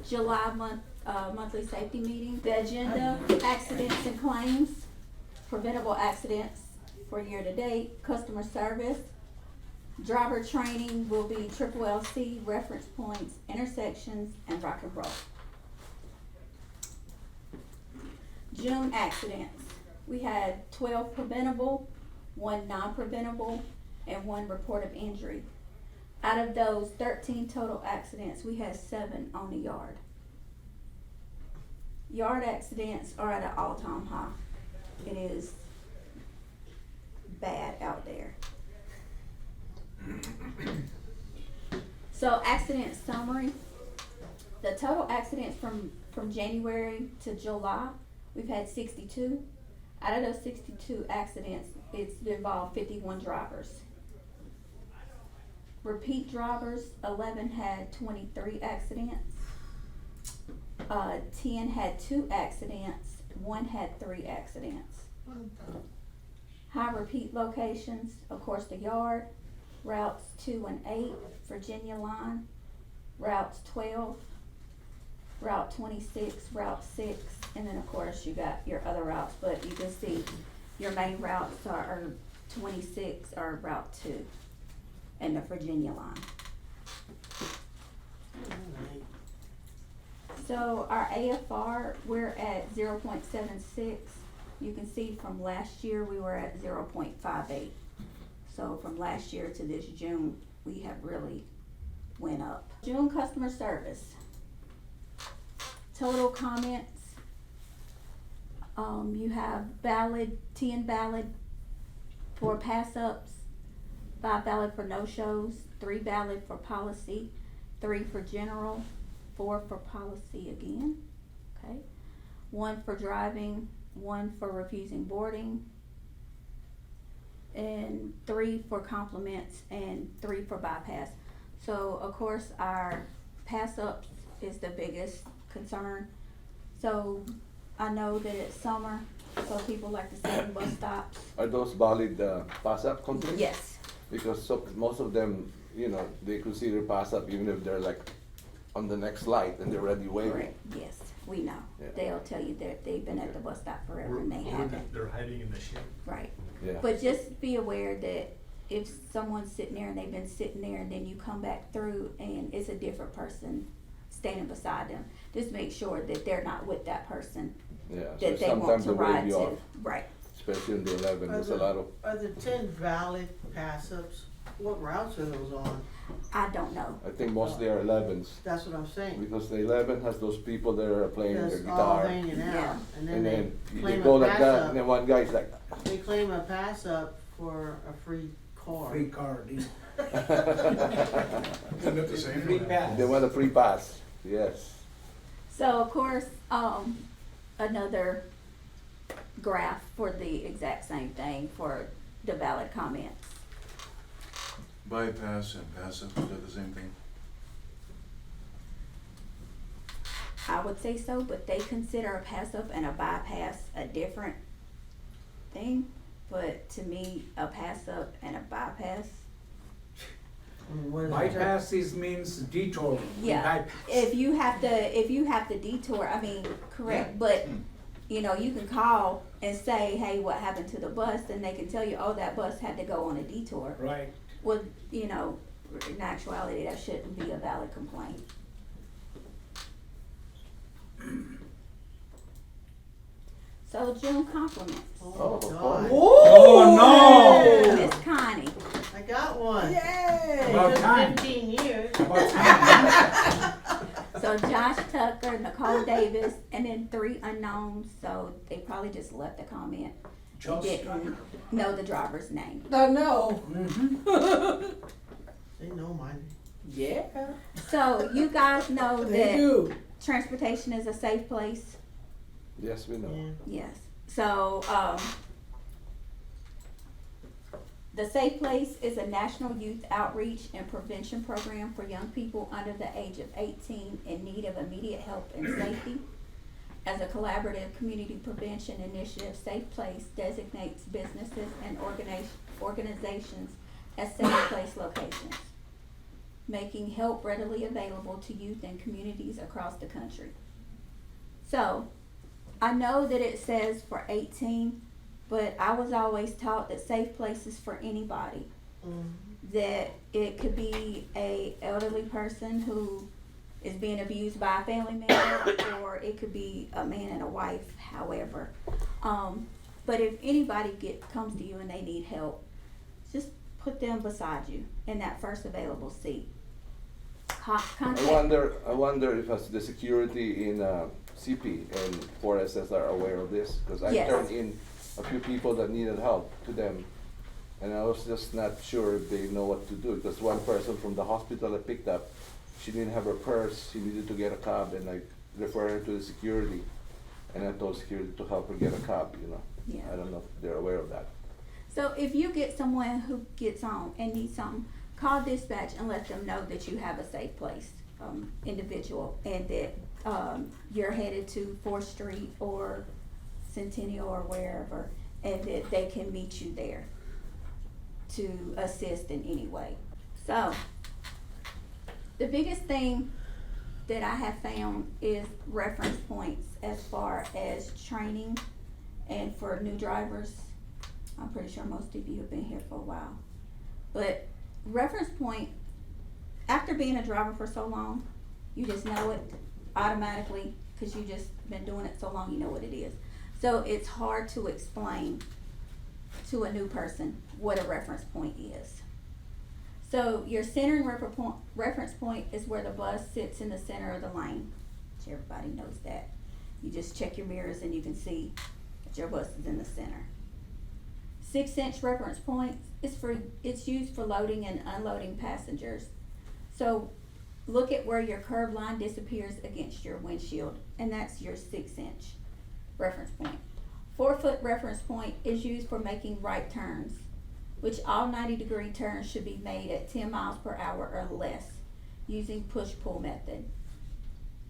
July monthly safety meeting. The agenda, accidents and claims, preventable accidents for year to date, customer service. Driver training will be triple LC, reference points, intersections, and rock and roll. June accidents, we had 12 preventable, 1 non-preventable, and 1 report of injury. Out of those 13 total accidents, we had 7 on the yard. Yard accidents are at an all-time high. It is bad out there. So accident summary, the total accidents from January to July, we've had 62. Out of those 62 accidents, it's involved 51 drivers. Repeat drivers, 11 had 23 accidents. 10 had 2 accidents, 1 had 3 accidents. High repeat locations, of course, the yard, routes 2 and 8, Virginia line, routes 12, route 26, route 6, and then of course you got your other routes, but you can see your main routes are 26 or route 2 and the Virginia line. So our AFR, we're at 0.76. You can see from last year we were at 0.58. So from last year to this June, we have really went up. June customer service. Total comments. You have 10 valid for pass-ups, 5 valid for no-shows, 3 valid for policy, 3 for general, 4 for policy again, okay? 1 for driving, 1 for refusing boarding, and 3 for compliments, and 3 for bypass. So of course our pass-ups is the biggest concern. So I know that it's summer, so people like to sit in bus stops. Are those valid pass-up complaints? Yes, Because most of them, you know, they consider pass-up even if they're like on the next light and they're already waiting. correct, yes, we know. Yeah. They'll tell you that they've been at the bus stop forever and they Or haven't, they're hiding in the shade. right. Yeah. But just be aware that if someone's sitting there and they've been sitting there and then you come back through and it's a different person standing beside them, just make sure that they're not with that person Yeah, that so they want sometimes to they wave ride you to. off, Right. especially in the 11, there's a lot of, Are the 10 valid pass-ups, what routes are those on? I don't know. I think mostly are 11s. That's what I'm saying. Because the 11 has those people that are playing their That's all guitar. hanging Yeah. out, and And then then they they claim go a like that, and then pass-up, one guy's like, they claim a pass-up for a free car. Free card, yeah. Isn't it the same? Free pass. they want a free pass, yes. So of course, another graph for the exact same thing for the valid comments. Bypass and passive, is that the same thing? I would say so, but they consider a pass up and a bypass a different thing. But to me, a pass up and a bypass, I mean, what is it? Bypasses means detour. yeah. Bypass. If you have to detour, I mean, correct, but you know, you can call and say, hey, what happened to the bus? And they can tell you, oh, that bus had to go on a detour. Right. Well, you know, in actuality, that shouldn't be a valid complaint. So June compliments. Oh, of God. course. Oh, no! Miss Connie. I got one. About It took time. 15 years. About time. So Josh Tucker, Nicole Davis, and then 3 unknowns, so they probably just left a comment. Josh Didn't know the driver's name. I know. Mm-hmm. They know mine. Yeah. So you guys know They that do. transportation is a safe place? Yes, we know. Yeah. Yes. So, the Safe Place is a national youth outreach and prevention program for young people under the age of 18 in need of immediate help and safety. As a collaborative community prevention initiative, Safe Place designates businesses and organizations as safe place locations. making help readily available to youth and communities across the country. So, I know that it says for 18, but I was always taught that safe place is for anybody. That it could be a elderly person who is being abused by a family member, or it could be a man and a wife, however. But if anybody comes to you and they need help, just put them beside you in that first available seat. I wonder if the security in CP and 4SS are aware of this, because I Yes. turned in a few people that needed help to them, and I was just not sure if they know what to do, because one person from the hospital I picked up, she didn't have her purse, she needed to get a cab, and I referred her to the security, and I told security to help her get a cab, you know. Yeah. I don't know if they're aware of that. So if you get someone who gets on and needs something, call dispatch and let them know that you have a safe place, individual, and that you're headed to 4th Street or Centennial or wherever, and that they can meet you there to assist in any way. So, the biggest thing that I have found is reference points as far as training and for new drivers. I'm pretty sure most of you have been here for a while. But reference point, after being a driver for so long, you just know it automatically because you just been doing it so long, you know what it is. So it's hard to explain to a new person what a reference point is. So your centering reference point is where the bus sits in the center of the lane. Which everybody knows that. You just check your mirrors and you can see that your bus is in the center. 6-inch reference point it's used for loading and unloading passengers. So look at where your curb line disappears against your windshield, and that's your 6-inch reference point. 4-foot reference point is used for making right turns, which all 90-degree turns should be made at 10 miles per hour or less using push-pull method.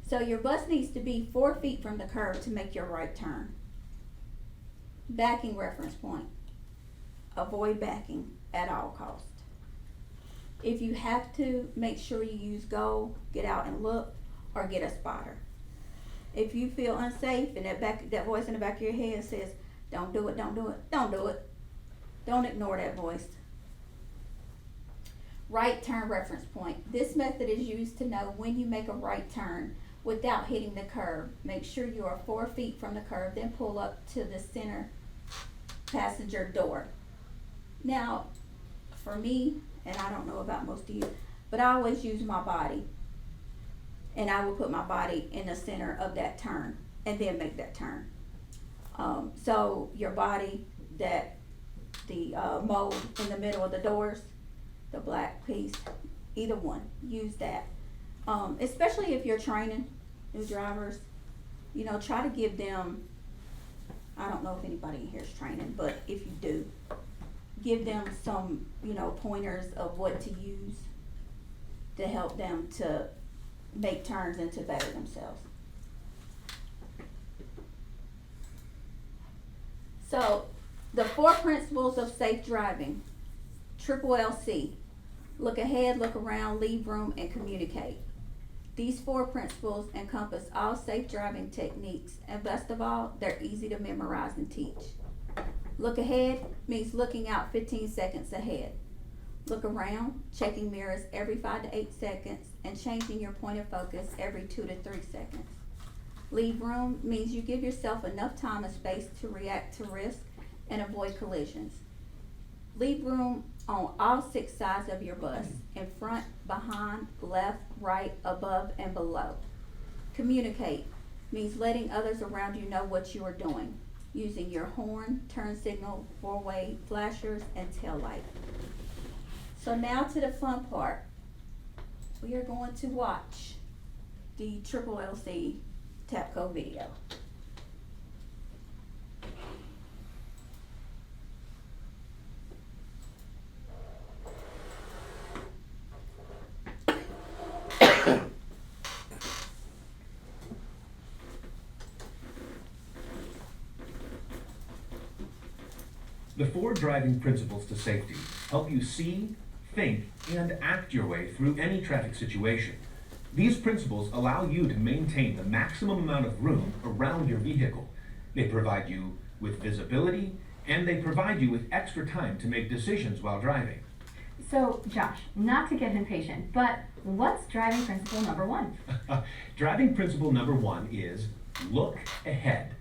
So your bus needs to be 4 feet from the curb to make your right turn. Backing reference point. Avoid backing at all costs. If you have to, make sure you use go, get out and look, or get a spotter. If you feel unsafe and that voice in the back of your head says, don't do it, don't do it, don't do it. Don't ignore that voice. Right turn reference point. This method is used to know when you make a right turn without hitting the curb. Make sure you are 4 feet from the curb, then pull up to the center passenger door. Now, for me, and I don't know about most of you, but I always use my body. And I will put my body in the center of that turn and then make that turn. So your body, the mold in the middle of the doors, the black piece, either one, use that. Especially if you're training new drivers, try to give them, I don't know if anybody in here is training, but if you do, give them some, pointers of what to use to help them to make turns and to better themselves. So, the 4 principles of safe driving. Triple LC. Look ahead, look around, leave room, and communicate. These 4 principles encompass all safe driving techniques, and best of all, they're easy to memorize and teach. Look ahead means looking out 15 seconds ahead. Look around, checking mirrors every 5 to 8 seconds, and changing your point of focus every 2 to 3 seconds. Leave room means you give yourself enough time and space to react to risk and avoid collisions. Leave room on all 6 sides of your bus, in front, behind, left, right, above, and below. Communicate means letting others around you know what you are doing, using your horn, turn signal, 4-way flashers, and tail light. So now to the fun part. We are going to watch the Triple LC TAPCO video. The 4 driving principles to safety help you see, think, and act your way through any traffic situation. These principles allow you to maintain the maximum amount of room around your vehicle. They provide you with visibility, and they provide you with extra time to make decisions while driving. So, Josh, not to get impatient, but what's driving principle number 1? Driving principle number 1 is look ahead.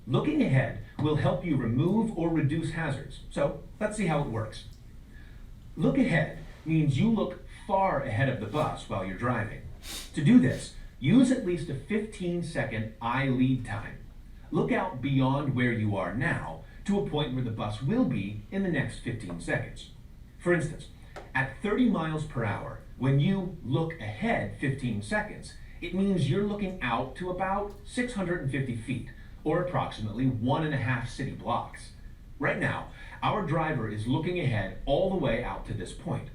Looking ahead will help you remove or reduce hazards. So let's see how it works. Look ahead means you look far ahead of the bus while you're driving. To do this, use at least a 15-second eye lead time. Look out beyond where you are now to a point where the bus will be in the next 15 seconds. For instance, at 30 miles per hour, when you look ahead 15 seconds, it means you're looking out to about 650 feet, or approximately 1.5 city blocks. Right now, our driver is looking ahead all the way out to this point.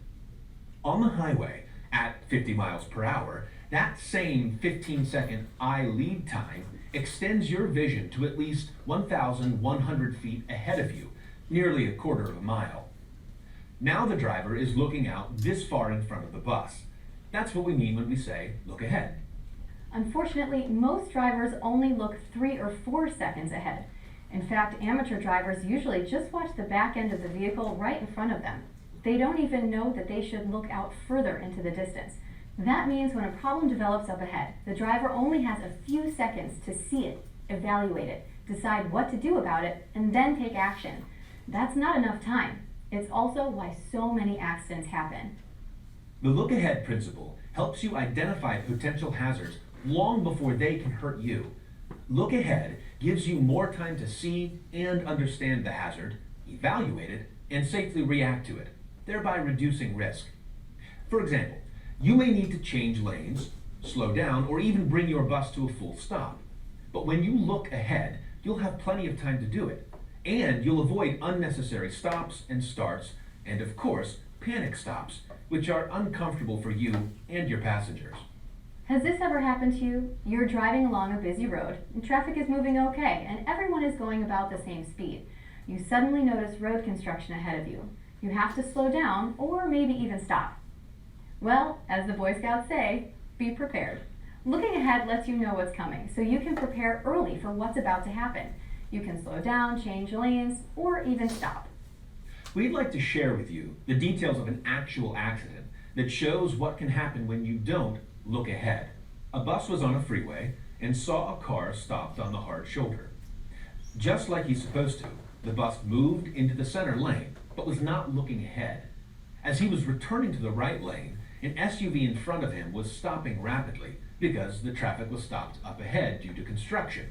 On the highway, at 50 miles per hour, that same 15-second eye lead time extends your vision to at least 1,100 feet ahead of you, nearly a quarter of a mile. Now the driver is looking out this far in front of the bus. That's what we mean when we say, look ahead. Unfortunately, most drivers only look 3 or 4 seconds ahead. In fact, amateur drivers usually just watch the back end of the vehicle right in front of them. They don't even know that they should look out further into the distance. That means when a problem develops up ahead, the driver only has a few seconds to see it, evaluate it, decide what to do about it, and then take action. That's not enough time. It's also why so many accidents happen. The look ahead principle helps you identify potential hazards long before they can hurt you. Look ahead gives you more time to see and understand the hazard, evaluate it, and safely react to it, thereby reducing risk. For example, you may need to change lanes, slow down, or even bring your bus to a full stop. But when you look ahead, you'll have plenty of time to do it, and you'll avoid unnecessary stops and starts, and of course, panic stops, which are uncomfortable for you and your passengers. Has this ever happened to you? You're driving along a busy road, and traffic is moving okay, and everyone is going about the same speed. You suddenly notice road construction ahead of you. You have to slow down, or maybe even stop. Well, as the Boy Scouts say, be prepared. Looking ahead lets you know what's coming, so you can prepare early for what's about to happen. You can slow down, change lanes, or even stop. We'd like to share with you the details of an actual accident that shows what can happen when you don't look ahead. A bus was on a freeway and saw a car stopped on the hard shoulder. Just like he's supposed to, the bus moved into the center lane, but was not looking ahead. As he was returning to the right lane, an SUV in front of him was stopping rapidly because the traffic was stopped up ahead due to construction.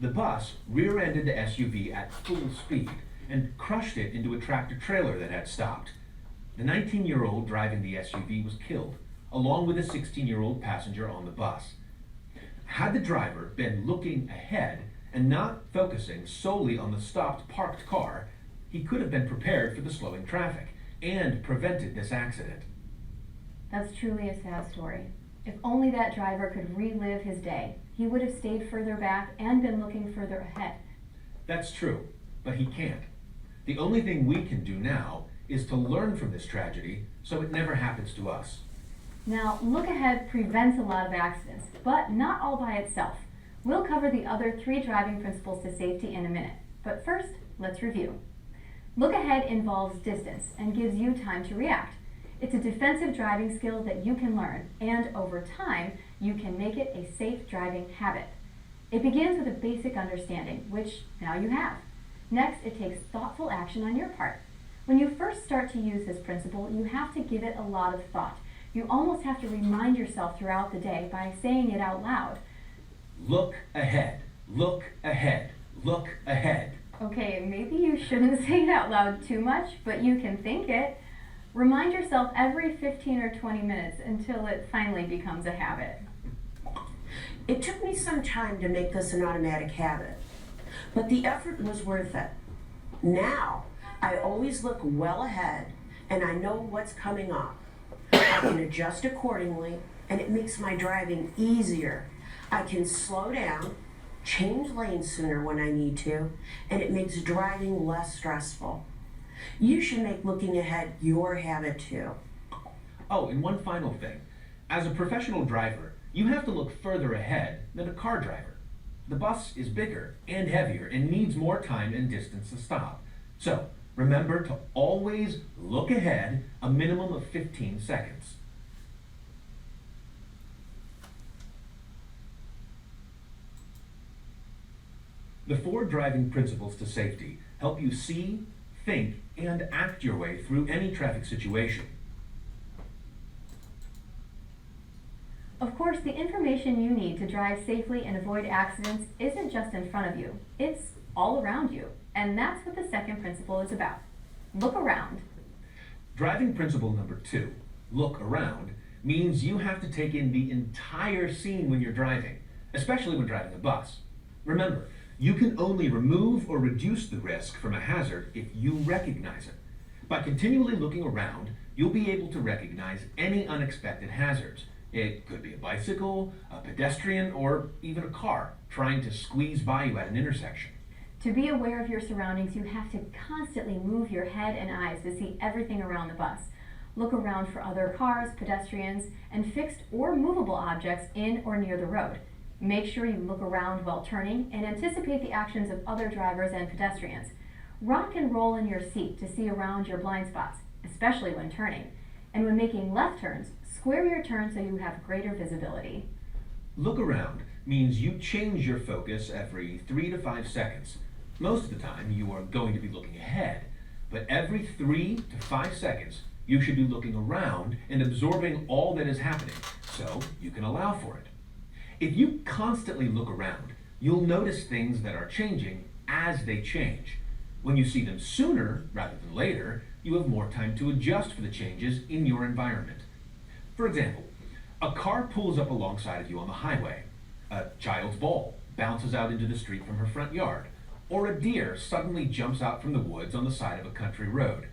The bus rear-ended the SUV at full speed and crushed it into a tractor-trailer that had stopped. The 19-year-old driving the SUV was killed, along with a 16-year-old passenger on the bus. Had the driver been looking ahead and not focusing solely on the stopped parked car, he could have been prepared for the slowing traffic and prevented this accident. That's truly a sad story. If only that driver could relive his day, he would have stayed further back and been looking further ahead. That's true, but he can't. The only thing we can do now is to learn from this tragedy so it never happens to us. Now, look ahead prevents a lot of accidents, but not all by itself. We'll cover the other 3 driving principles to safety in a minute, but first, let's review. Look ahead involves distance and gives you time to react. It's a defensive driving skill that you can learn, and over time, you can make it a safe driving habit. It begins with a basic understanding, which now you have. Next, it takes thoughtful action on your part. When you first start to use this principle, you have to give it a lot of thought. You almost have to remind yourself throughout the day by saying it out loud. Look ahead, look ahead, look ahead. Okay, maybe you shouldn't say it out loud too much, but you can think it. Remind yourself every 15 or 20 minutes until it finally becomes a habit. It took me some time to make this an automatic habit, but the effort was worth it. Now, I always look well ahead and I know what's coming up. I can adjust accordingly and it makes my driving easier. I can slow down, change lanes sooner when I need to, and it makes driving less stressful. You should make looking ahead your habit too. Oh, and one final thing. As a professional driver, you have to look further ahead than a car driver. The bus is bigger and heavier and needs more time and distance to stop. So, remember to always look ahead a minimum of 15 seconds. The 4 driving principles to safety help you see, think, and act your way through any traffic situation. Of course, the information you need to drive safely and avoid accidents isn't just in front of you, it's all around you. And that's what the second principle is about. Look around. Driving principle number 2, look around, means you have to take in the entire scene when you're driving, especially when driving a bus. Remember, you can only remove or reduce the risk from a hazard if you recognize it. By continually looking around, you'll be able to recognize any unexpected hazards. It could be a bicycle, a pedestrian, or even a car trying to squeeze by you at an intersection. To be aware of your surroundings, you have to constantly move your head and eyes to see everything around the bus. Look around for other cars, pedestrians, and fixed or movable objects in or near the road. Make sure you look around while turning and anticipate the actions of other drivers and pedestrians. Rock and roll in your seat to see around your blind spots, especially when turning. And when making left turns, square your turn so you have greater visibility. Look around means you change your focus every 3 to 5 seconds. Most of the time, you are going to be looking ahead, but every 3 to 5 seconds, you should be looking around and absorbing all that is happening, so you can allow for it. If you constantly look around, you'll notice things that are changing as they change. When you see them sooner rather than later, you have more time to adjust for the changes in your environment. For example, a car pulls up alongside of you on the highway. A child's ball bounces out into the street from her front yard, or a deer suddenly jumps out from the woods on the side of a country road.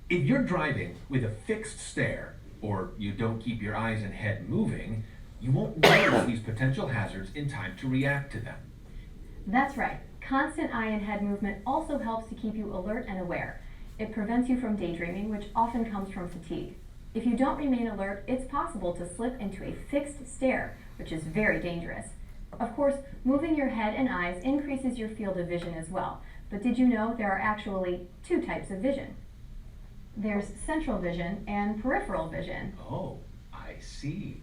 If you're driving with a fixed stare, or you don't keep your eyes and head moving, you won't notice these potential hazards in time to react to them. That's right. Constant eye and head movement also helps to keep you alert and aware. It prevents you from daydreaming, which often comes from fatigue. If you don't remain alert, it's possible to slip into a fixed stare, which is very dangerous. Of course, moving your head and eyes increases your field of vision as well. But did you know there are actually 2 types of vision? There's central vision and peripheral vision. Oh, I see.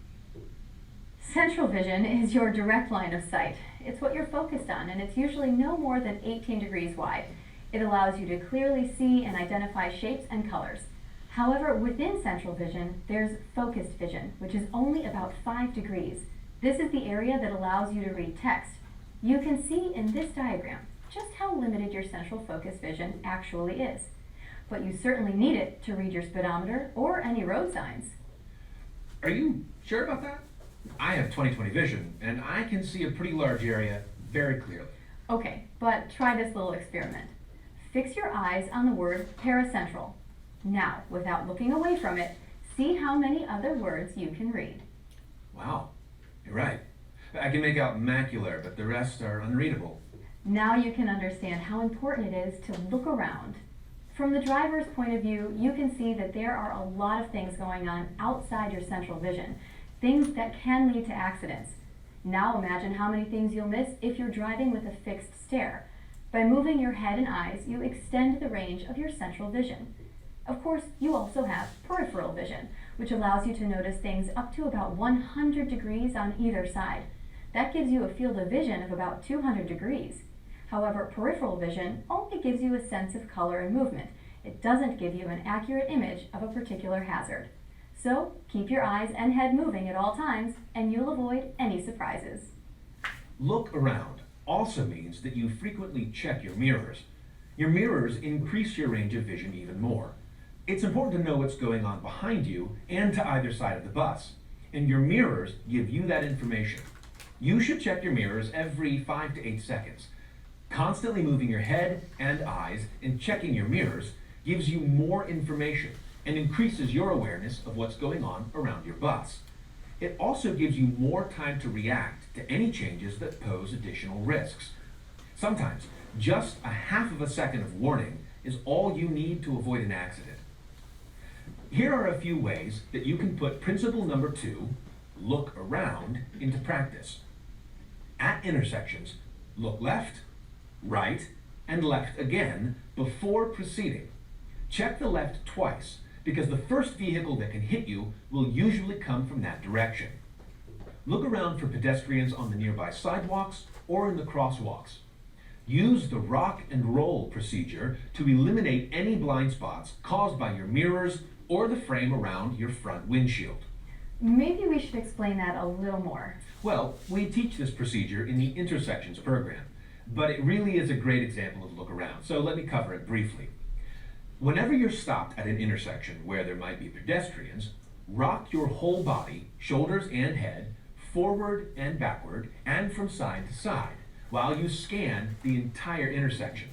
Central vision is your direct line of sight. It's what you're focused on, and it's usually no more than 18 degrees wide. It allows you to clearly see and identify shapes and colors. However, within central vision, there's focused vision, which is only about 5 degrees. This is the area that allows you to read text. You can see in this diagram just how limited your central focus vision actually is. But you certainly need it to read your speedometer or any road signs. Are you sure about that? I have 20/20 vision, and I can see a pretty large area very clearly. Okay, but try this little experiment. Fix your eyes on the word paracentral. Now, without looking away from it, see how many other words you can read. Wow, you're right. I can make out macular, but the rest are unreadable. Now you can understand how important it is to look around. From the driver's point of view, you can see that there are a lot of things going on outside your central vision, things that can lead to accidents. Now imagine how many things you'll miss if you're driving with a fixed stare. By moving your head and eyes, you extend the range of your central vision. Of course, you also have peripheral vision, which allows you to notice things up to about 100 degrees on either side. That gives you a field of vision of about 200 degrees. However, peripheral vision only gives you a sense of color and movement. It doesn't give you an accurate image of a particular hazard. So, keep your eyes and head moving at all times, and you'll avoid any surprises. Look around also means that you frequently check your mirrors. Your mirrors increase your range of vision even more. It's important to know what's going on behind you and to either side of the bus, and your mirrors give you that information. You should check your mirrors every 5 to 8 seconds. Constantly moving your head and eyes and checking your mirrors gives you more information and increases your awareness of what's going on around your bus. It also gives you more time to react to any changes that pose additional risks. Sometimes, just a half of a second of warning is all you need to avoid an accident. Here are a few ways that you can put principle number 2, look around, into practice. At intersections, look left, right, and left again before proceeding. Check the left twice, because the first vehicle that can hit you will usually come from that direction. Look around for pedestrians on the nearby sidewalks or in the crosswalks. Use the rock and roll procedure to eliminate any blind spots caused by your mirrors or the frame around your front windshield. Maybe we should explain that a little more. Well, we teach this procedure in the intersections program, but it really is a great example of look around, so let me cover it briefly. Whenever you're stopped at an intersection where there might be pedestrians, rock your whole body, shoulders and head, forward and backward, and from side to side, while you scan the entire intersection.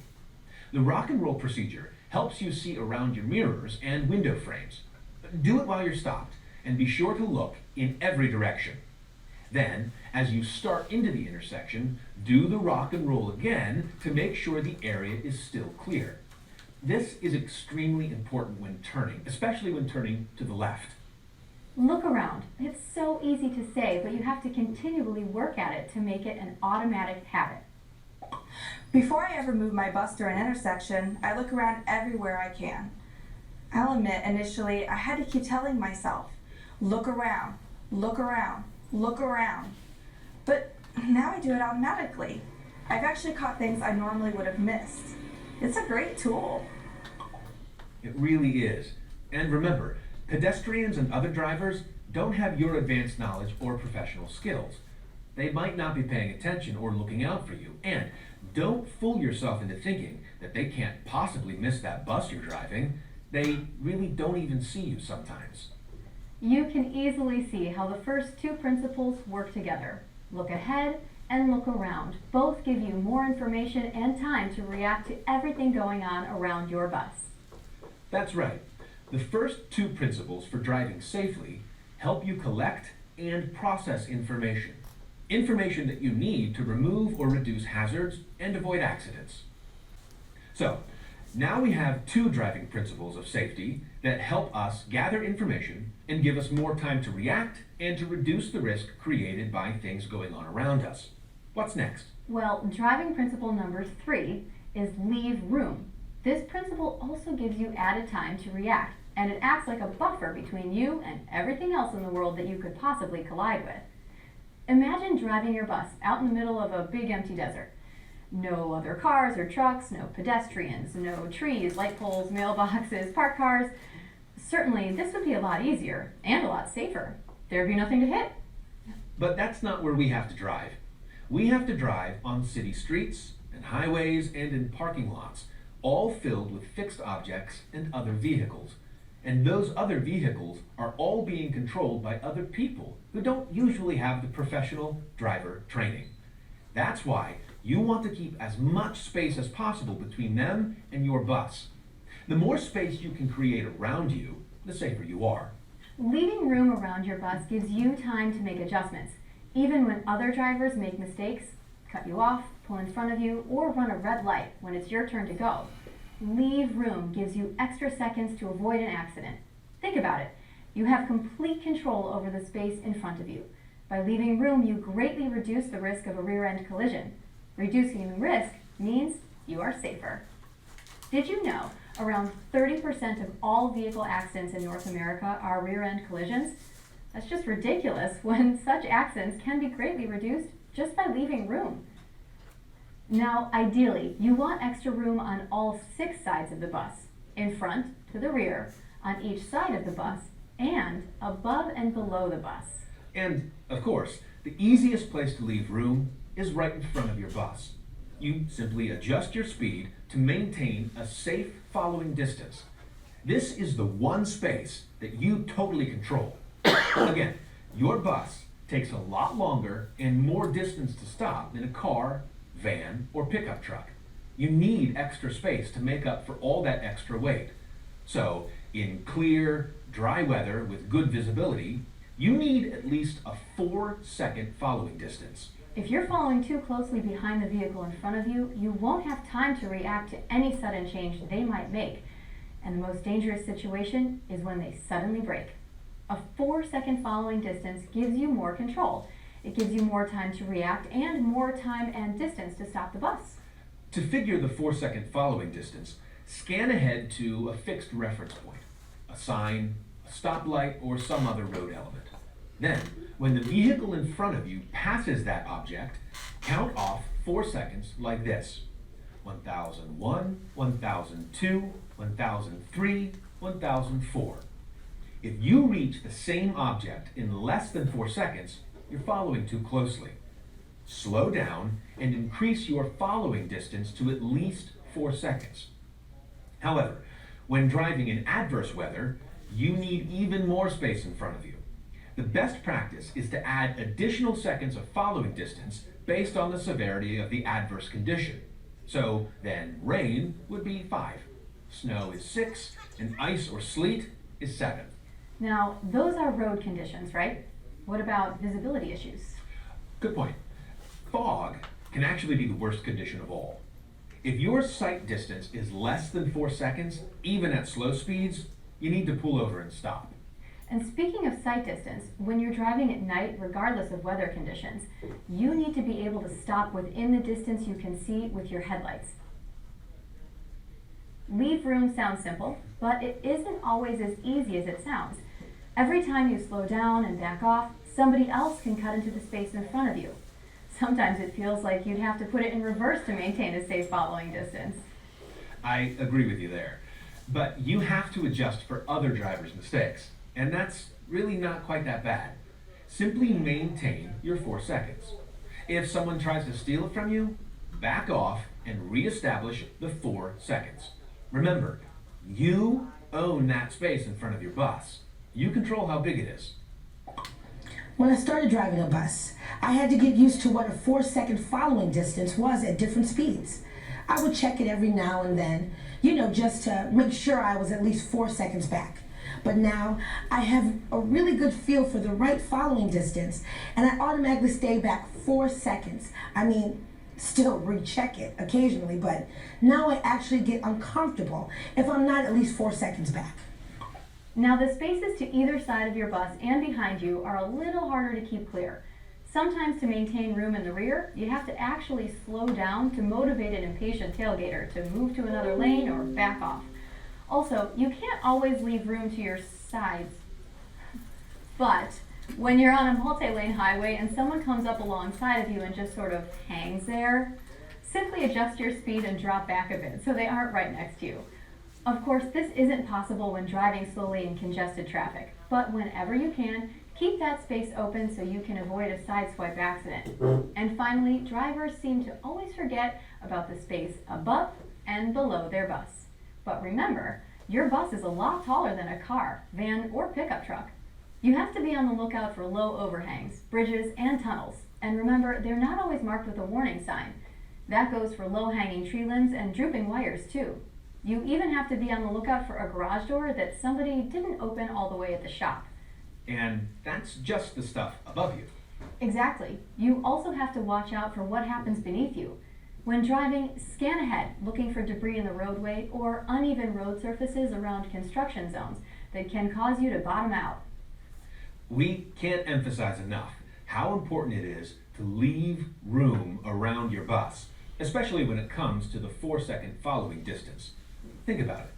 The rock and roll procedure helps you see around your mirrors and window frames. Do it while you're stopped, and be sure to look in every direction. Then, as you start into the intersection, do the rock and roll again to make sure the area is still clear. This is extremely important when turning, especially when turning to the left. Look around. It's so easy to say, but you have to continually work at it to make it an automatic habit. Before I ever move my bus through an intersection, I look around everywhere I can. I'll admit, initially, I had to keep telling myself, look around, look around, look around. But now I do it automatically. I've actually caught things I normally would have missed. It's a great tool. It really is. And remember, pedestrians and other drivers don't have your advanced knowledge or professional skills. They might not be paying attention or looking out for you. And don't fool yourself into thinking that they can't possibly miss that bus you're driving. They really don't even see you sometimes. You can easily see how the first two principles work together. Look ahead and look around. Both give you more information and time to react to everything going on around your bus. That's right. The first two principles for driving safely help you collect and process information. Information that you need to remove or reduce hazards and avoid accidents. So, now we have two driving principles of safety that help us gather information and give us more time to react and to reduce the risk created by things going on around us. What's next? Well, driving principle number 3 is leave room. This principle also gives you added time to react, and it acts like a buffer between you and everything else in the world that you could possibly collide with. Imagine driving your bus out in the middle of a big empty desert. No other cars or trucks, no pedestrians, no trees, light poles, mailboxes, parked cars. Certainly, this would be a lot easier and a lot safer. There'd be nothing to hit. But that's not where we have to drive. We have to drive on city streets and highways and in parking lots, all filled with fixed objects and other vehicles. And those other vehicles are all being controlled by other people who don't usually have the professional driver training. That's why you want to keep as much space as possible between them and your bus. The more space you can create around you, the safer you are. Leaving room around your bus gives you time to make adjustments, even when other drivers make mistakes, cut you off, pull in front of you, or run a red light when it's your turn to go. Leave room gives you extra seconds to avoid an accident. Think about it. You have complete control over the space in front of you. By leaving room, you greatly reduce the risk of a rear-end collision. Reducing the risk means you are safer. Did you know around 30% of all vehicle accidents in North America are rear-end collisions? That's just ridiculous when such accidents can be greatly reduced just by leaving room. Now, ideally, you want extra room on all 6 sides of the bus, in front, to the rear, on each side of the bus, and above and below the bus. And, of course, the easiest place to leave room is right in front of your bus. You simply adjust your speed to maintain a safe following distance. This is the one space that you totally control. Again, your bus takes a lot longer and more distance to stop than a car, van, or pickup truck. You need extra space to make up for all that extra weight. So, in clear, dry weather with good visibility, you need at least a 4-second following distance. If you're following too closely behind the vehicle in front of you, you won't have time to react to any sudden change they might make. And the most dangerous situation is when they suddenly brake. A 4-second following distance gives you more control. It gives you more time to react and more time and distance to stop the bus. To figure the 4-second following distance, scan ahead to a fixed reference point, a sign, a stoplight, or some other road element. Then, when the vehicle in front of you passes that object, count off 4 seconds like this: 1001, 1002, 1003, 1004. If you reach the same object in less than 4 seconds, you're following too closely. Slow down and increase your following distance to at least 4 seconds. However, when driving in adverse weather, you need even more space in front of you. The best practice is to add additional seconds of following distance based on the severity of the adverse condition. So then rain would be 5, snow is 6, and ice or sleet is 7. Now, those are road conditions, right? What about visibility issues? Good point. Fog can actually be the worst condition of all. If your sight distance is less than 4 seconds, even at slow speeds, you need to pull over and stop. And speaking of sight distance, when you're driving at night, regardless of weather conditions, you need to be able to stop within the distance you can see with your headlights. Leave room sounds simple, but it isn't always as easy as it sounds. Every time you slow down and back off, somebody else can cut into the space in front of you. Sometimes it feels like you'd have to put it in reverse to maintain a safe following distance. I agree with you there. But you have to adjust for other drivers' mistakes, and that's really not quite that bad. Simply maintain your 4 seconds. If someone tries to steal it from you, back off and reestablish the 4 seconds. Remember, you own that space in front of your bus. You control how big it is. When I started driving a bus, I had to get used to what a 4-second following distance was at different speeds. I would check it every now and then, just to make sure I was at least 4 seconds back. But now I have a really good feel for the right following distance, and I automatically stay back 4 seconds. Still recheck it occasionally, but now I actually get uncomfortable if I'm not at least 4 seconds back. Now the spaces to either side of your bus and behind you are a little harder to keep clear. Sometimes to maintain room in the rear, you have to actually slow down to motivate an impatient tailgater to move to another lane or back off. Also, you can't always leave room to your sides. But when you're on a multi-lane highway and someone comes up alongside of you and just sort of hangs there, simply adjust your speed and drop back a bit so they aren't right next to you. Of course, this isn't possible when driving slowly in congested traffic, but whenever you can, keep that space open so you can avoid a sideswipe accident. And finally, drivers seem to always forget about the space above and below their bus. But remember, your bus is a lot taller than a car, van, or pickup truck. You have to be on the lookout for low overhangs, bridges, and tunnels. And remember, they're not always marked with a warning sign. That goes for low-hanging tree limbs and drooping wires, too. You even have to be on the lookout for a garage door that somebody didn't open all the way at the shop. And that's just the stuff above you. Exactly. You also have to watch out for what happens beneath you. When driving, scan ahead, looking for debris in the roadway or uneven road surfaces around construction zones that can cause you to bottom out. We can't emphasize enough how important it is to leave room around your bus, especially when it comes to the 4-second following distance. Think about it.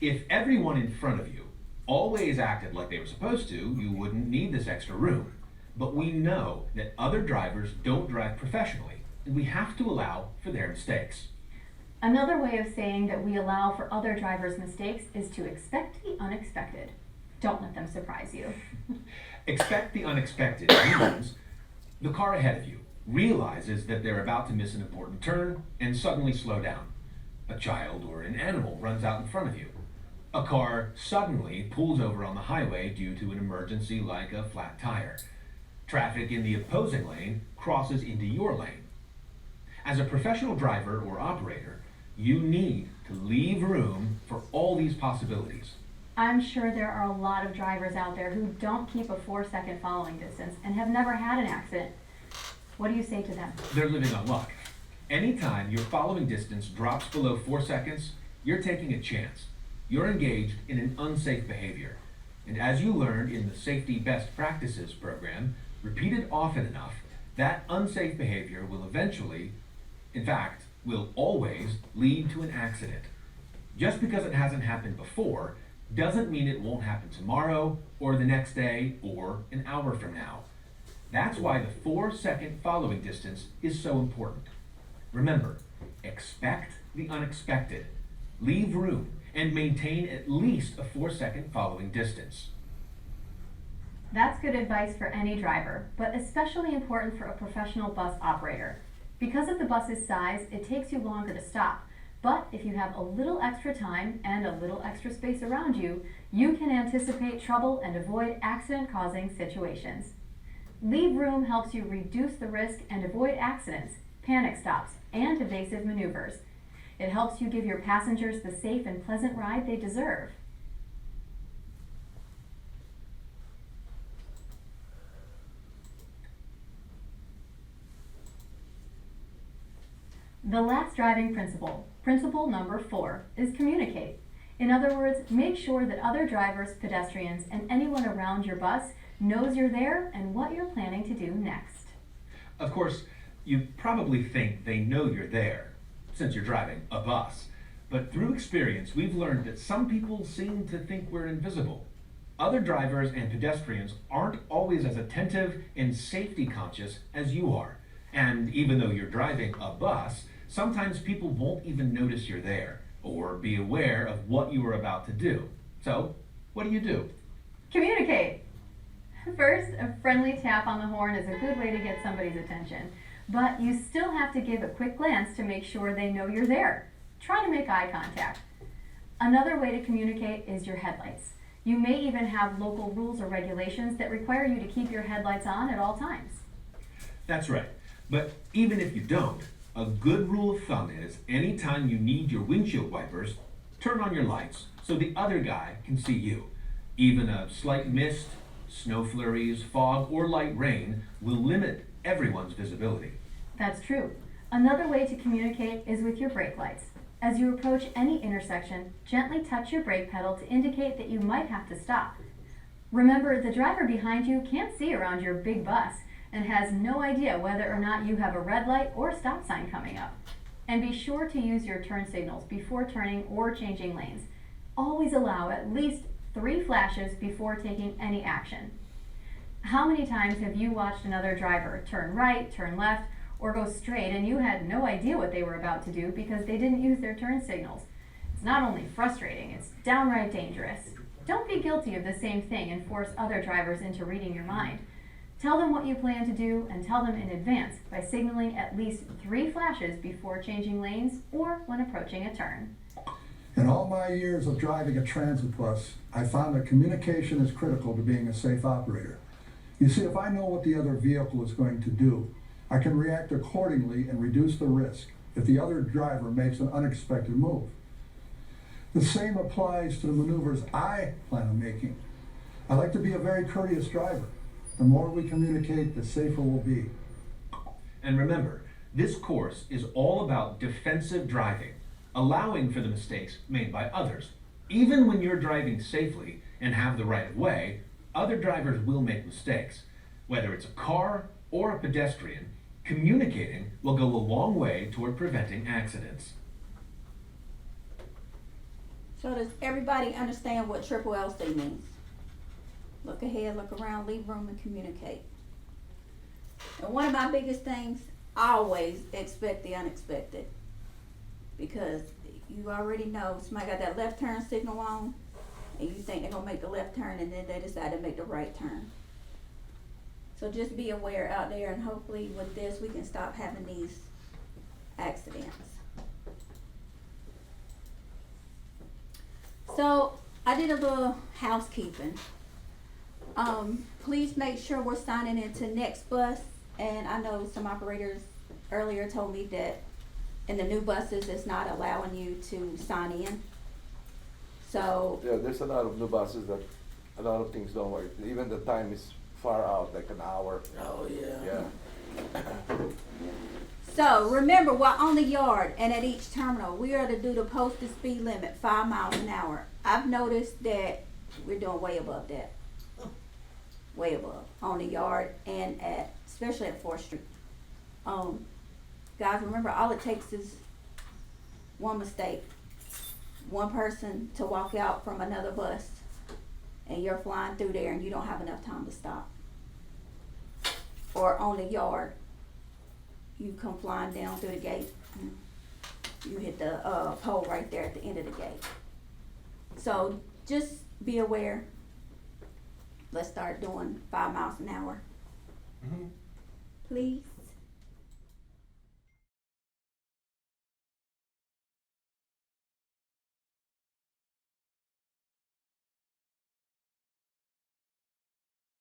If everyone in front of you always acted like they were supposed to, you wouldn't need this extra room. But we know that other drivers don't drive professionally, and we have to allow for their mistakes. Another way of saying that we allow for other drivers' mistakes is to expect the unexpected. Don't let them surprise you. Expect the unexpected means the car ahead of you realizes that they're about to miss an important turn and suddenly slow down. A child or an animal runs out in front of you. A car suddenly pulls over on the highway due to an emergency like a flat tire. Traffic in the opposing lane crosses into your lane. As a professional driver or operator, you need to leave room for all these possibilities. I'm sure there are a lot of drivers out there who don't keep a 4-second following distance and have never had an accident. What do you say to them? They're living on luck. Anytime your following distance drops below 4 seconds, you're taking a chance. You're engaged in an unsafe behavior. And as you learned in the Safety Best Practices program, repeated often enough, that unsafe behavior will eventually, in fact, will always lead to an accident. Just because it hasn't happened before doesn't mean it won't happen tomorrow or the next day or an hour from now. That's why the 4-second following distance is so important. Remember, expect the unexpected. Leave room and maintain at least a 4-second following distance. That's good advice for any driver, but especially important for a professional bus operator. Because of the bus's size, it takes you longer to stop. But if you have a little extra time and a little extra space around you, you can anticipate trouble and avoid accident-causing situations. Leave room helps you reduce the risk and avoid accidents, panic stops, and evasive maneuvers. It helps you give your passengers the safe and pleasant ride they deserve. The last driving principle, principle number 4, is communicate. In other words, make sure that other drivers, pedestrians, and anyone around your bus knows you're there and what you're planning to do next. Of course, you probably think they know you're there, since you're driving a bus. But through experience, we've learned that some people seem to think we're invisible. Other drivers and pedestrians aren't always as attentive and safety conscious as you are. And even though you're driving a bus, sometimes people won't even notice you're there or be aware of what you are about to do. So, what do? Communicate! First, a friendly tap on the horn is a good way to get somebody's attention, but you still have to give a quick glance to make sure they know you're there. Try to make eye contact. Another way to communicate is your headlights. You may even have local rules or regulations that require you to keep your headlights on at all times. That's right. But even if you don't, a good rule of thumb is anytime you need your windshield wipers, turn on your lights so the other guy can see you. Even a slight mist, snow flurries, fog, or light rain will limit everyone's visibility. That's true. Another way to communicate is with your brake lights. As you approach any intersection, gently touch your brake pedal to indicate that you might have to stop. Remember, the driver behind you can't see around your big bus and has no idea whether or not you have a red light or stop sign coming up. And be sure to use your turn signals before turning or changing lanes. Always allow at least 3 flashes before taking any action. How many times have you watched another driver turn right, turn left, or go straight and you had no idea what they were about to do because they didn't use their turn signals? It's not only frustrating, it's downright dangerous. Don't be guilty of the same thing and force other drivers into reading your mind. Tell them what you plan to do and tell them in advance by signaling at least 3 flashes before changing lanes or when approaching a turn. In all my years of driving a transit bus, I found that communication is critical to being a safe operator. You see, if I know what the other vehicle is going to do, I can react accordingly and reduce the risk if the other driver makes an unexpected move. The same applies to the maneuvers I plan on making. I like to be a very courteous driver. The more we communicate, the safer we'll be. And remember, this course is all about defensive driving, allowing for the mistakes made by others. Even when you're driving safely and have the right of way, other drivers will make mistakes. Whether it's a car or a pedestrian, communicating will go a long way toward preventing accidents. So does everybody understand what triple LC means? Look ahead, look around, leave room, and communicate. And one of my biggest things, I always expect the unexpected. Because you already know somebody got that left turn signal on, and you think they're gonna make the left turn, and then they decide to make the right turn. So just be aware out there, and hopefully with this we can stop having these accidents. So I did a little housekeeping. Please make sure we're signing into NextBus, and I know some operators earlier told me that in the new buses it's not allowing you to sign in. So Yeah, there's a lot of new buses that a lot of things don't work. Even the time is far out, like an hour. Oh, yeah. Yeah. So remember, we're on the yard and at each terminal, we are to do the posted speed limit 5 miles an hour. I've noticed that we're doing way above that. Way above, on the yard and especially at 4th Street. Guys, remember, all it takes is one mistake. One person to walk out from another bus and you're flying through there and you don't have enough time to stop. Or on the yard, you come flying down through the gate, you hit the pole right there at the end of the gate. So just be aware. Let's start doing 5 miles an hour. Please.